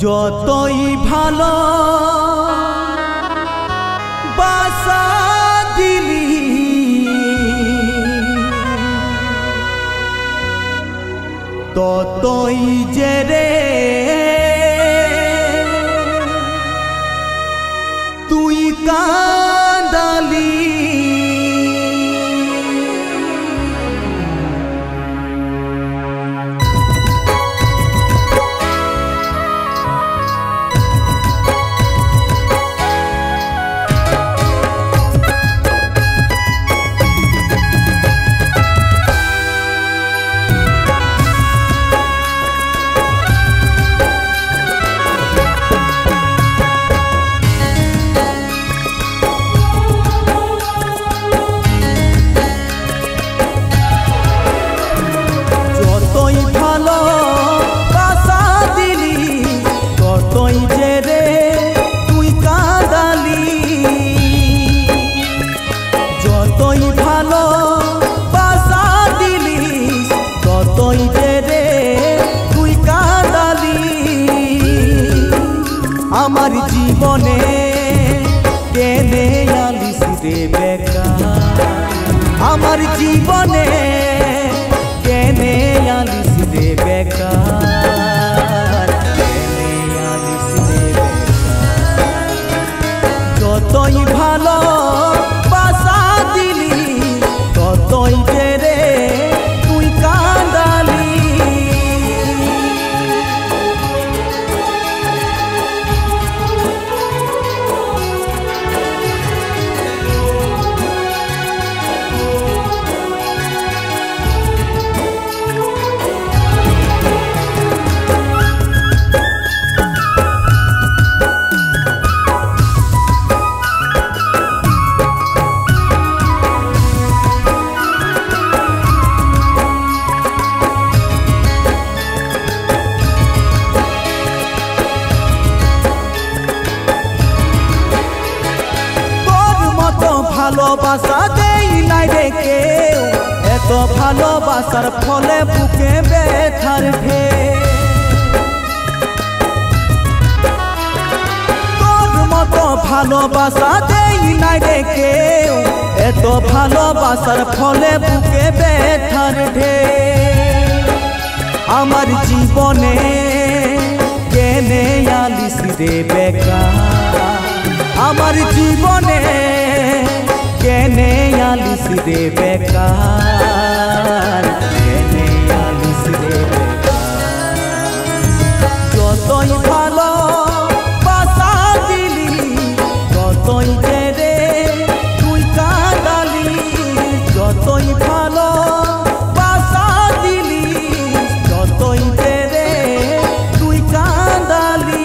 যতই ভালো বাসা দিলি ততই যে রে তুই কাঁদালি। আমার জীবনে কেনে আলিস রে বেকার, আমার জীবনে কেনে আলিস রে বেকার, কেনে আলিস রে বেকার। যতই ভালো বাসা দিলি ততই যে রে তুই কাঁদালি। ভালোবাসা দেই নাই রে কেউ, এত ভালোবাসার ফলে বুকে ব্যথার ঢেউ। তোর মতো ভালোবাসা দেই নাই রে কেউ, এত ভালোবাসার ফলে বুকে ব্যথার ঢেউ। আমার জীবনে কেনে আলিস রে বেকার, আমার জীবনে কেনে আলিস রে বেকার, কেনে আলিস রে বেকার। যতই ভালো বাসা দিলি ততই যে রে তুই কাঁদালি। যতই ভালো বাসা দিলি ততই যে রে তুই কাঁদালি।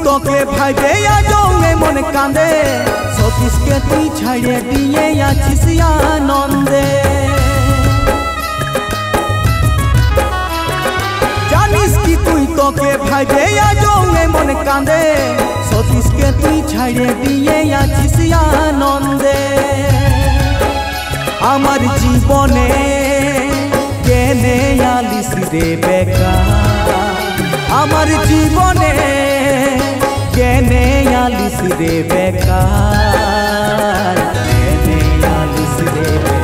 তোকে ভাইবে আজৌয়ে মন কাঁদে, সতীশকে তুই ছাড়িয়ে দিয়ে আছিস আনন্দে। জানিস কি তুই তোকে ভাইবে আজৌয়ে মন কাঁদে, সতীশকে তুই ছাড়িয়ে দিয়ে আছিস আনন্দে। আমার জীবনে কেনে আলিস রে বেকার, আমার জীবনে কেনে আলিস রে বেকার, কেনে আলিস রে বেকার।